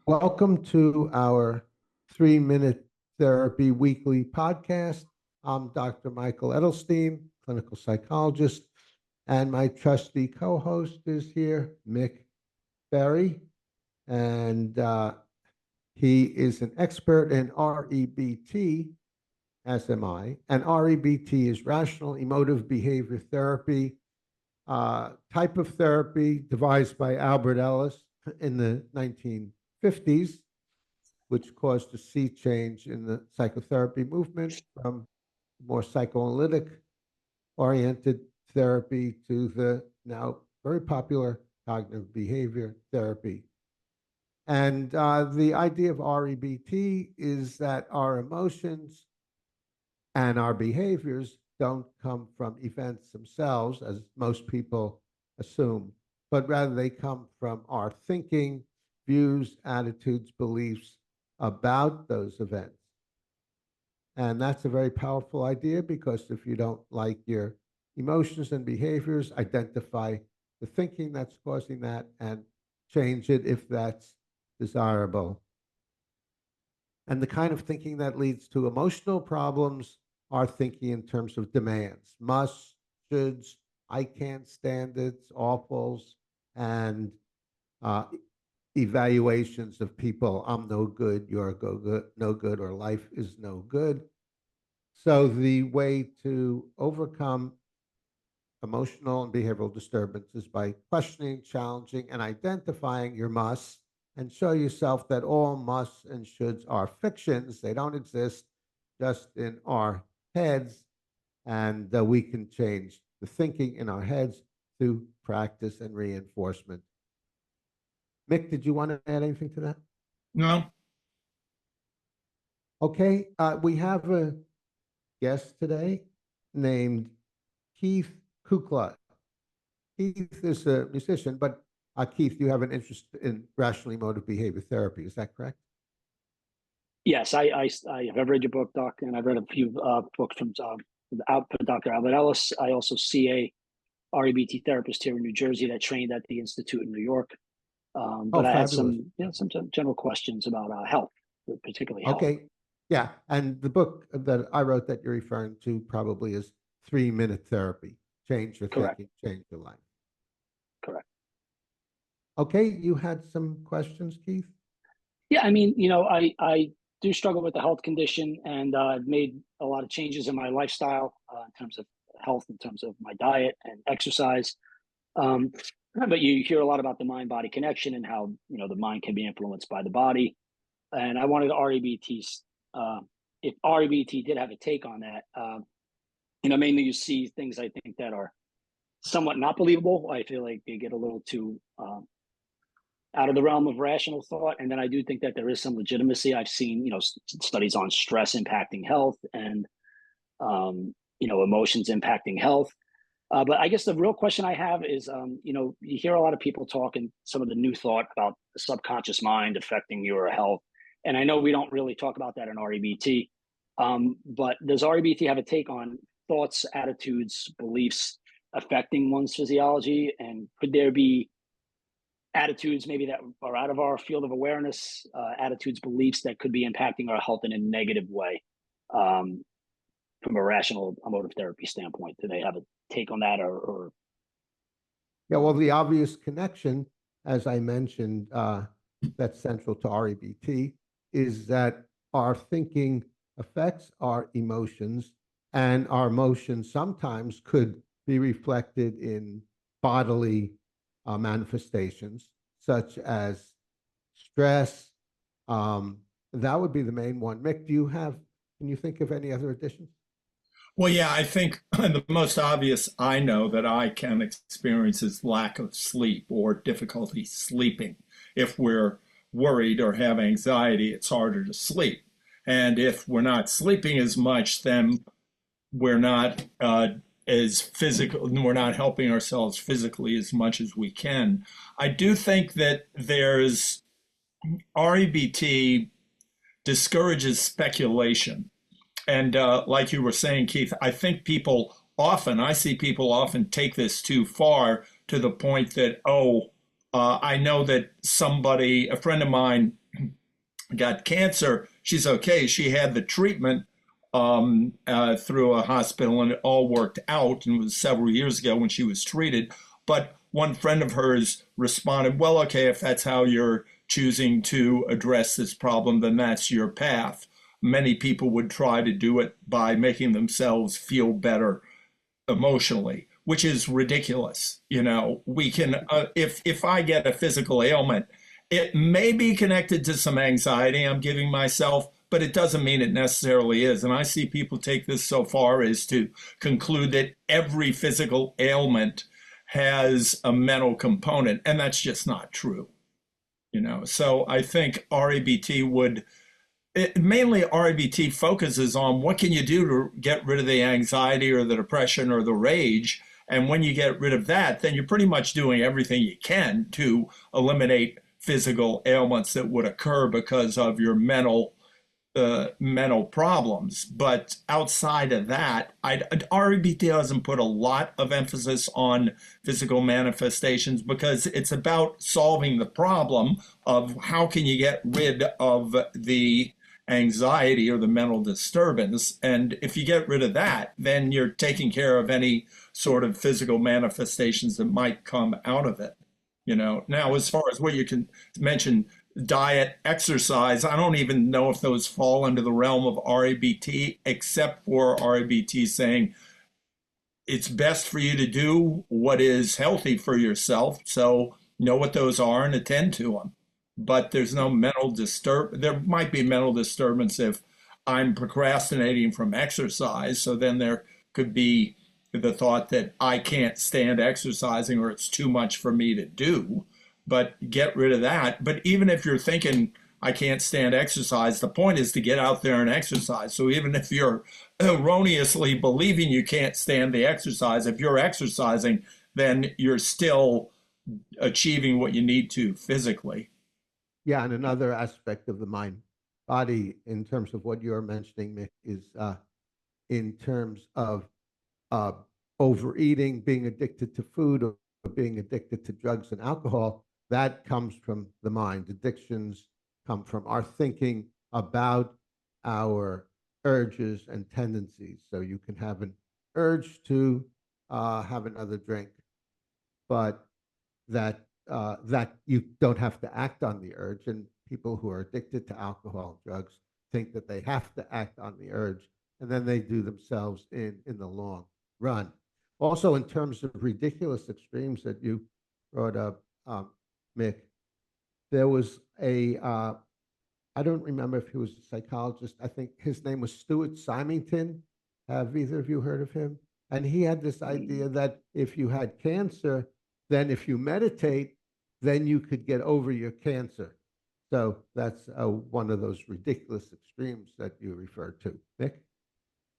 Welcome to our 3-Minute Therapy Weekly podcast. I'm Dr. Michael Edelstein, clinical psychologist, and my trusty co-host is here, Mick Berry, and he is an expert in REBT, as am I, and REBT is Rational Emotive Behavior Therapy, type of therapy devised by Albert Ellis in the 1950s, which caused a sea change in the psychotherapy movement from more psychoanalytic oriented therapy to the now very popular cognitive behavior therapy. And the idea of REBT is that our emotions and our behaviors don't come from events themselves, as most people assume, but rather they come from our thinking, views, attitudes, beliefs about those events. And that's a very powerful idea, because if you don't like your emotions and behaviors, identify the thinking that's causing that and change it if that's desirable. And the kind of thinking that leads to emotional problems are thinking in terms of demands, musts, shoulds, I can't stand it's, awfuls, and evaluations of people. I'm no good, you're no good, or life is no good. So the way to overcome emotional and behavioral disturbances by questioning, challenging, and identifying your musts, and show yourself that all musts and shoulds are fictions. They don't exist, just in our heads, and we can change the thinking in our heads through practice and reinforcement. Mick, did you want to add anything to that? No. Okay, we have a guest today named Keith Kukla. Keith is a musician, but Keith, you have an interest in rational emotive behavior therapy. Is that correct? Yes, I have read your book, Doc, and I've read a few books from Dr. Albert Ellis. I also see a REBT therapist here in New Jersey that trained at the Institute in New York. But I had some general questions about health, particularly health. Okay, yeah, and the book that I wrote that you're referring to probably is 3-Minute Therapy. Change your thinking, change your life. Correct. Okay, you had some questions, Keith? Yeah, I mean, I do struggle with the health condition, and I've made a lot of changes in my lifestyle in terms of health, in terms of my diet and exercise. But you hear a lot about the mind-body connection and how, the mind can be influenced by the body. And I wanted REBT's, if REBT did have a take on that, mainly you see things I think that are somewhat not believable. I feel like they get a little too out of the realm of rational thought. And then I do think that there is some legitimacy. I've seen, studies on stress impacting health and, emotions impacting health. But I guess the real question I have is, you hear a lot of people talking some of the new thought about the subconscious mind affecting your health. And I know we don't really talk about that in REBT, but does REBT have a take on thoughts, attitudes, beliefs affecting one's physiology? And could there be attitudes maybe that are out of our field of awareness, attitudes, beliefs that could be impacting our health in a negative way from a rational emotive therapy standpoint? Do they have a take on that or? Yeah, well, the obvious connection, as I mentioned, that's central to REBT, is that our thinking affects our emotions, and our emotions sometimes could be reflected in bodily manifestations, such as stress. That would be the main one. Mick, can you think of any other additions? Well, yeah, I think the most obvious I know that I can experience is lack of sleep or difficulty sleeping. If we're worried or have anxiety, it's harder to sleep. And if we're not sleeping as much, then we're not as physical, we're not helping ourselves physically as much as we can. I do think that there's REBT discourages speculation. And like you were saying, Keith, I think I see people often take this too far, to the point that, I know that a friend of mine got cancer. She's okay. She had the treatment through a hospital, and it all worked out. And it was several years ago when she was treated. But one friend of hers responded, well, okay, if that's how you're choosing to address this problem, then that's your path. Many people would try to do it by making themselves feel better emotionally, which is ridiculous. You know, we can, if I get a physical ailment, it may be connected to some anxiety I'm giving myself, but it doesn't mean it necessarily is. And I see people take this so far as to conclude that every physical ailment has a mental component, and that's just not true. You know, so I think REBT would mainly REBT focuses on what can you do to get rid of the anxiety or the depression or the rage. And when you get rid of that, then you're pretty much doing everything you can to eliminate physical ailments that would occur because of your mental problems. But outside of that, REBT doesn't put a lot of emphasis on physical manifestations because it's about solving the problem of how can you get rid of the anxiety or the mental disturbance. And if you get rid of that, then you're taking care of any sort of physical manifestations that might come out of it. You know, now as far as what you can mention, diet, exercise, I don't even know if those fall under the realm of REBT, except for REBT saying it's best for you to do what is healthy for yourself. So know what those are and attend to them. But there's no there might be mental disturbance if I'm procrastinating from exercise. So then there could be the thought that I can't stand exercising or it's too much for me to do, but get rid of that. But even if you're thinking I can't stand exercise, the point is to get out there and exercise. So even if you're erroneously believing you can't stand the exercise, if you're exercising, then you're still achieving what you need to physically. Yeah, and another aspect of the mind body in terms of what you're mentioning, Mick, is in terms of uh, overeating, being addicted to food, or being addicted to drugs and alcohol. That comes from the mind. Addictions come from our thinking about our urges and tendencies. So you can have an urge to have another drink, but that you don't have to act on the urge. And people who are addicted to alcohol and drugs think that they have to act on the urge, and then they do themselves in the long run. Also, in terms of ridiculous extremes that you brought up, Mick, there was I don't remember if he was a psychologist. I think his name was Stuart Symington. Have either of you heard of him? And he had this idea that if you had cancer, then if you meditate, then you could get over your cancer. So that's one of those ridiculous extremes that you referred to. Nick?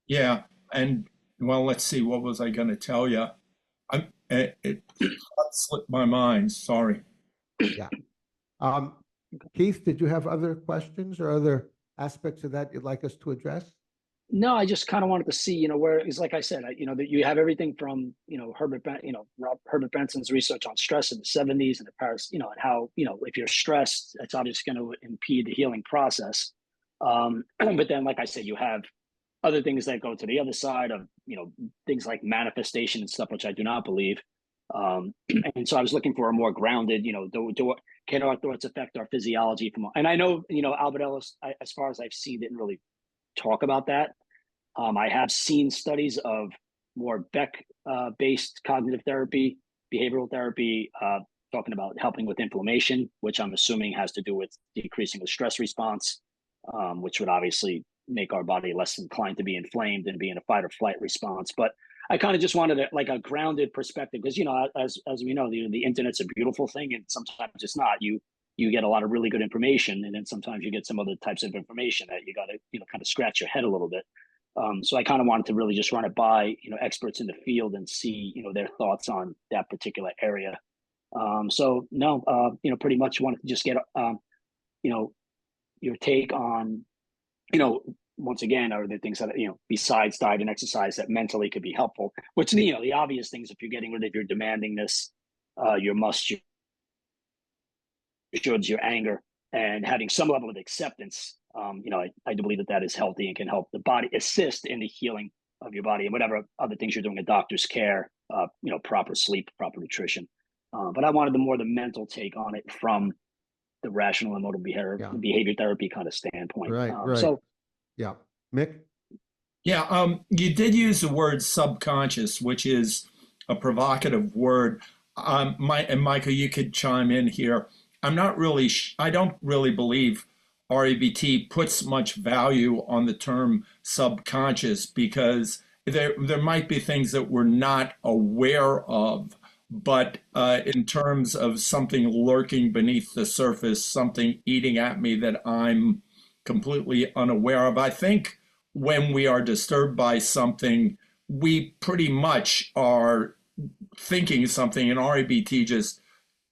Yeah. And well, let's see, what was I going to tell you? It slipped my mind. Sorry. Yeah. Keith, did you have other questions or other aspects of that you'd like us to address? No, I just kind of wanted to see, where it's like I said, that you have everything from, Herbert Benson's research on stress in the 70s and the Paris, and how, if you're stressed, it's obviously going to impede the healing process. But then, like I said, you have other things that go to the other side of, things like manifestation and stuff, which I do not believe. And so I was looking for a more grounded, can our thoughts affect our physiology and I know, Albert Ellis, as far as I've seen, didn't really talk about that. I have seen studies of more Beck-based cognitive therapy, behavioral therapy, talking about helping with inflammation, which I'm assuming has to do with decreasing the stress response, which would obviously make our body less inclined to be inflamed and be in a fight or flight response. But I kind of just wanted a grounded perspective because, as we know, the internet's a beautiful thing, and sometimes it's not. You get a lot of really good information, and then sometimes you get some other types of information that you got to, kind of scratch your head a little bit. So I kind of wanted to really just run it by, experts in the field and see, their thoughts on that particular area. So no, pretty much wanted to just get, your take on, once again, are there things that, besides diet and exercise that mentally could be helpful, which, the obvious things, if you're getting rid of your demandingness, your shoulds, your anger, and having some level of acceptance, I do believe that that is healthy and can help the body assist in the healing of your body and whatever other things you're doing in doctor's care, proper sleep, proper nutrition. But I wanted the mental take on it from the rational emotive behavior therapy kind of standpoint. Right. So, yeah. Mick? Yeah, you did use the word subconscious, which is a provocative word. And Michael, you could chime in here. I don't really believe REBT puts much value on the term subconscious because there might be things that we're not aware of, but in terms of something lurking beneath the surface, something eating at me that I'm completely unaware of, I think when we are disturbed by something, we pretty much are thinking something, and REBT just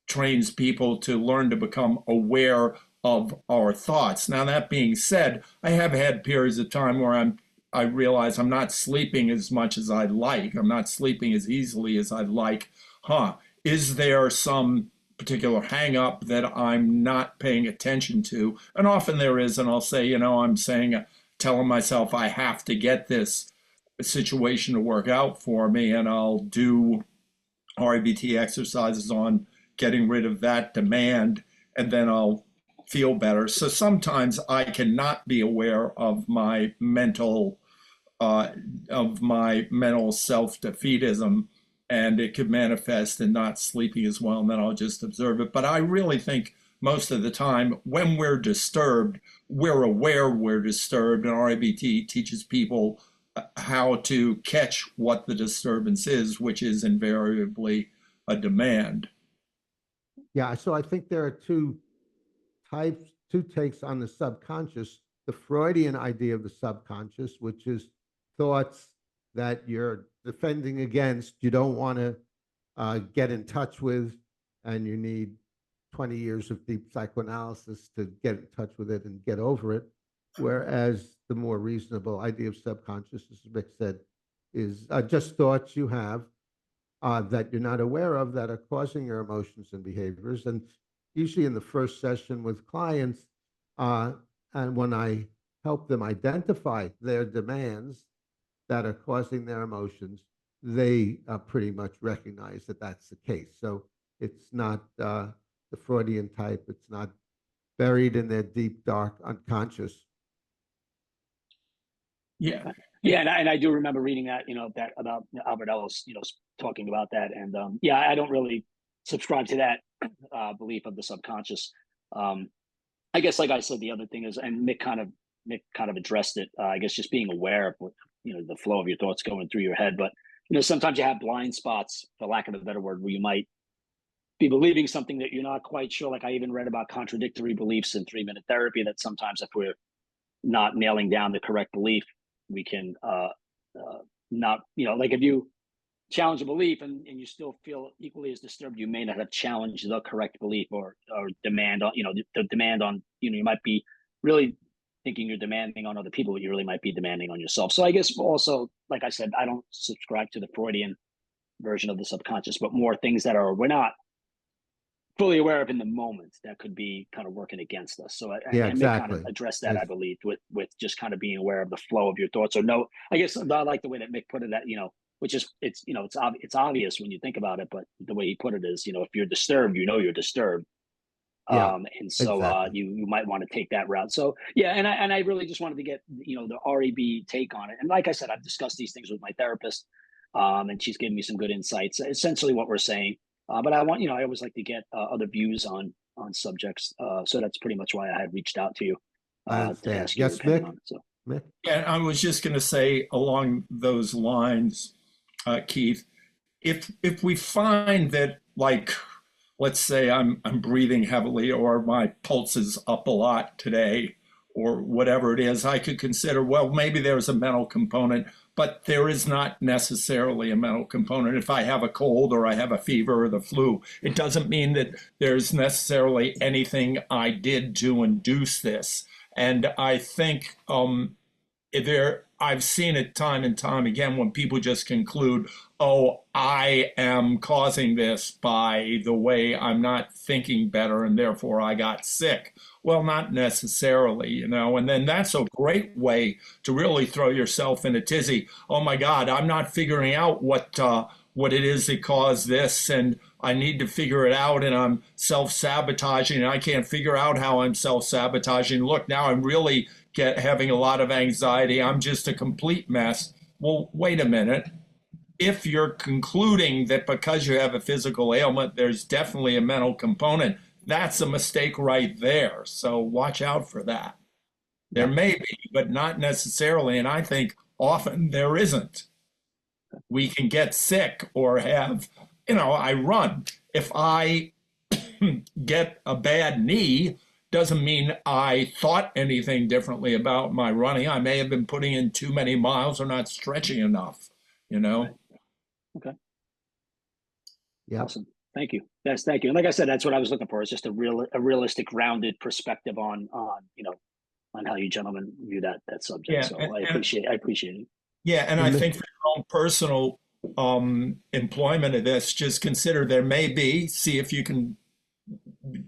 trains people to learn to become aware of our thoughts. Now, that being said, I have had periods of time where I realize I'm not sleeping as much as I'd like. I'm not sleeping as easily as I'd like. Is there some particular hang up that I'm not paying attention to? And often there is, and I'll say, telling myself I have to get this situation to work out for me, and I'll do REBT exercises on getting rid of that demand, and then I'll feel better. So sometimes I cannot be aware of my mental self-defeatism, and it could manifest in not sleeping as well, and then I'll just observe it. But I really think most of the time when we're disturbed, we're aware we're disturbed, and REBT teaches people how to catch what the disturbance is, which is invariably a demand. Yeah, so I think there are two takes on the subconscious. The Freudian idea of the subconscious, which is thoughts that you're defending against, you don't want to get in touch with, and you need 20 years of deep psychoanalysis to get in touch with it and get over it. Whereas the more reasonable idea of subconscious, as Mick said, is just thoughts you have that you're not aware of that are causing your emotions and behaviors. And usually in the first session with clients, and when I help them identify their demands that are causing their emotions, they pretty much recognize that that's the case. So it's not the Freudian type. It's not buried in their deep, dark unconscious. Yeah. Yeah, and I do remember reading that, that about Albert Ellis, talking about that. And I don't really subscribe to that belief of the subconscious. I guess, like I said, the other thing is, and Mick kind of addressed it. I guess just being aware of what, the flow of your thoughts going through your head. But sometimes you have blind spots, for lack of a better word, where you might be believing something that you're not quite sure. Like I even read about contradictory beliefs in 3-minute therapy, that sometimes if we're not nailing down the correct belief, we can not, like if you challenge a belief and you still feel equally as disturbed, you may not have challenged the correct belief or demand on, the demand on, you might be really thinking you're demanding on other people, but you really might be demanding on yourself. So I guess also, like I said, I don't subscribe to the Freudian version of the subconscious, but more things that we're not fully aware of in the moment that could be kind of working against us. So yeah, I exactly. kind of address that, I believe, with just kind of being aware of the flow of your thoughts. Or no, I guess I like the way that Mick put it, that, which is, it's obvious when you think about it, but the way he put it is, if you're disturbed, you're disturbed. Yeah, and so exactly. you might want to take that route. So yeah, and I really just wanted to get, the REB take on it. And like I said, I've discussed these things with my therapist, and she's given me some good insights, essentially what we're saying. But I want, I always like to get other views on subjects. So that's pretty much why I had reached out to you to ask your opinion on it. So. Mick? Yeah, I was just going to say along those lines, Keith, if we find that, like, let's say I'm breathing heavily, or my pulse is up a lot today, or whatever it is, I could consider, well, maybe there's a mental component, but there is not necessarily a mental component. If I have a cold or I have a fever or the flu, it doesn't mean that there's necessarily anything I did to induce this. And I think I've seen it time and time again when people just conclude, oh, I am causing this by the way I'm not thinking better and therefore I got sick. Well, not necessarily, you know, and then that's a great way to really throw yourself in a tizzy. Oh my God, I'm not figuring out what it is that caused this, and I need to figure it out, and I'm self-sabotaging, and I can't figure out how I'm self-sabotaging. Look, now I'm really having a lot of anxiety. I'm just a complete mess. Well, wait a minute. If you're concluding that because you have a physical ailment, there's definitely a mental component, that's a mistake right there. So watch out for that. There may be, but not necessarily. And I think often there isn't. We can get sick or have, you know, I run. If I get a bad knee, doesn't mean I thought anything differently about my running. I may have been putting in too many miles or not stretching enough, you know? Right. Okay. Yeah. Awesome. Thank you. Thank you. And like I said, that's what I was looking for. Is just a realistic, rounded perspective on on how you gentlemen view that subject. Yeah, So I appreciate it. Yeah, and I think for your own personal employment of this, just consider there may be, see if you can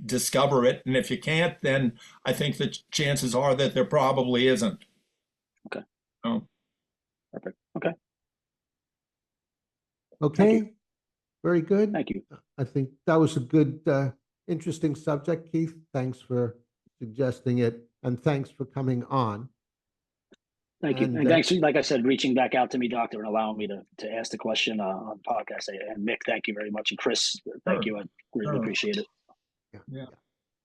discover it. And if you can't, then I think the chances are that there probably isn't. Okay. Oh. Perfect. Okay. Okay. Very good. Thank you. I think that was a good, interesting subject, Keith. Thanks for suggesting it, and thanks for coming on. Thank you. And thanks, like I said, reaching back out to me, Doctor, and allowing me to ask the question on the podcast. And Mick, thank you very much. And Chris, thank you. I really appreciate it. Yeah.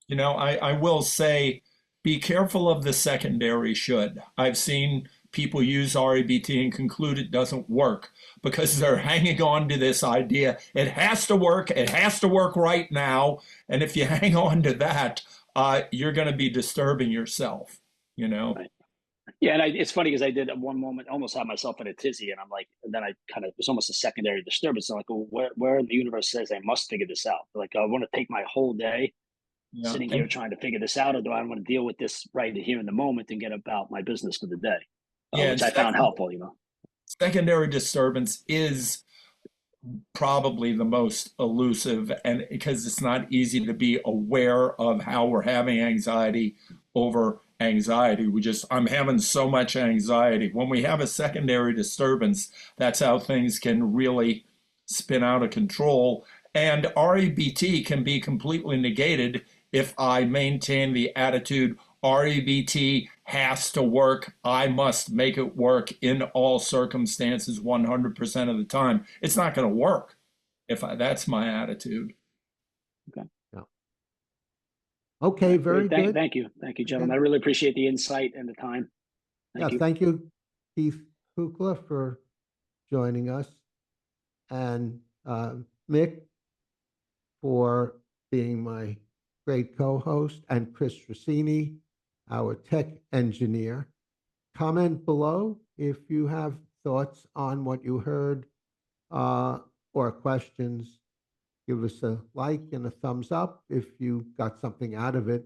You know, I will say, be careful of the secondary should. I've seen people use REBT and conclude it doesn't work because they're hanging on to this idea. It has to work. It has to work right now. And if you hang on to that, you're going to be disturbing yourself, you know? Right. Yeah, and it's funny because I did at one moment almost had myself in a tizzy, and I'm like, and then I kind of it was almost a secondary disturbance. I'm like, well, where in the universe says I must figure this out? Like, I want to take my whole day sitting here trying to figure this out, or do I want to deal with this right here in the moment and get about my business for the day? Which I found helpful, you know. Secondary disturbance is probably the most elusive, and because it's not easy to be aware of how we're having anxiety over anxiety. I'm having so much anxiety. When we have a secondary disturbance, that's how things can really spin out of control. And REBT can be completely negated if I maintain the attitude, REBT has to work. I must make it work in all circumstances 100% of the time. It's not going to work that's my attitude. Okay. Okay, very good. Thank you, gentlemen. I really appreciate the insight and the time. Thank you. Thank you, Keith Kukla, for joining us, and Mick for being my great co-host, and Chris Rossini, our tech engineer. Comment below if you have thoughts on what you heard or questions. Give us a like and a thumbs up if you got something out of it.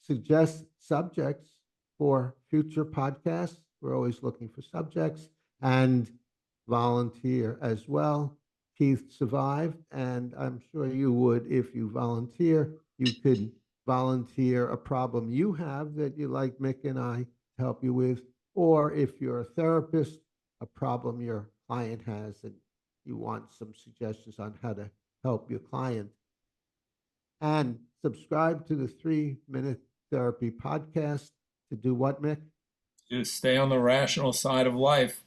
Suggest subjects for future podcasts. We're always looking for subjects, and volunteer as well. Keith survived, and I'm sure you would if you volunteer. You could volunteer a problem you have that you like Mick and I to help you with, or if you're a therapist, a problem your client has and you want some suggestions on how to help your client. And subscribe to the 3-Minute Therapy podcast to do what, Mick? Just stay on the rational side of life.